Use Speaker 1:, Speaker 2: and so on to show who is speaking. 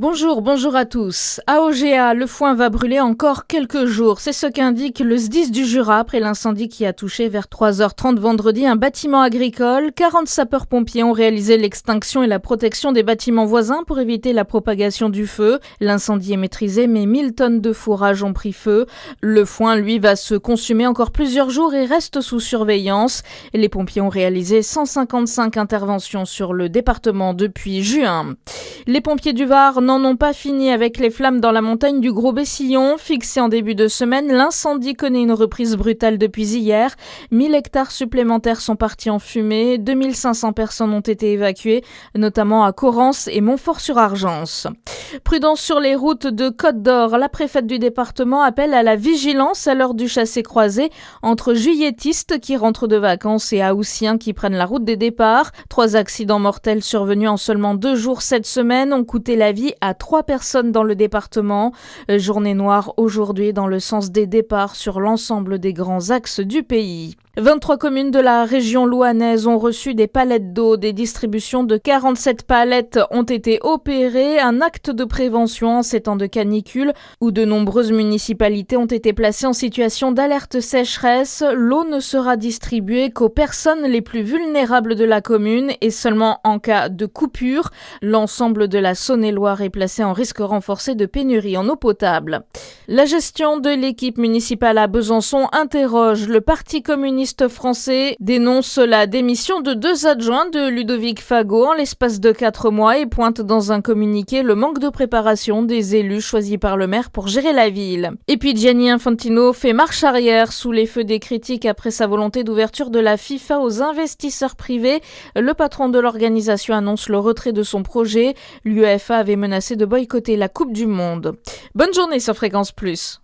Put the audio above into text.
Speaker 1: Bonjour à tous. À Ogea, le foin va brûler encore quelques jours. C'est ce qu'indique le SDIS du Jura après l'incendie qui a touché vers 3h30 vendredi un bâtiment agricole. 40 sapeurs-pompiers ont réalisé l'extinction et la protection des bâtiments voisins pour éviter la propagation du feu. L'incendie est maîtrisé, mais 1000 tonnes de fourrage ont pris feu. Le foin, lui, va se consumer encore plusieurs jours et reste sous surveillance. Les pompiers ont réalisé 155 interventions sur le département depuis juin. Les pompiers du Var n'en ont pas fini avec les flammes dans la montagne du Gros-Bessillon. Fixé en début de semaine, l'incendie connaît une reprise brutale depuis hier. 1000 hectares supplémentaires sont partis en fumée. 2500 personnes ont été évacuées, notamment à Corrence et Montfort-sur-Argence. Prudence sur les routes de Côte d'Or. La préfète du département appelle à la vigilance à l'heure du chassé-croisé entre juilletistes qui rentrent de vacances et haussiens qui prennent la route des départs. 3 accidents mortels survenus en seulement 2 jours cette semaine ont coûté la vie à 3 personnes dans le département. Journée noire aujourd'hui dans le sens des départs sur l'ensemble des grands axes du pays. 23 communes de la région louhannaise ont reçu des palettes d'eau. Des distributions de 47 palettes ont été opérées. Un acte de prévention en ces temps de canicule où de nombreuses municipalités ont été placées en situation d'alerte sécheresse. L'eau ne sera distribuée qu'aux personnes les plus vulnérables de la commune et seulement en cas de coupure. L'ensemble de la Saône-et-Loire est placé en risque renforcé de pénurie en eau potable. La gestion de l'équipe municipale à Besançon interroge. Le Parti communiste français dénonce la démission de 2 adjoints de Ludovic Fagot en l'espace de 4 mois et pointe dans un communiqué le manque de préparation des élus choisis par le maire pour gérer la ville. Et puis Gianni Infantino fait marche arrière sous les feux des critiques après sa volonté d'ouverture de la FIFA aux investisseurs privés. Le patron de l'organisation annonce le retrait de son projet. L'UEFA avait menacé de boycotter la Coupe du Monde. Bonne journée sur Fréquence Plus.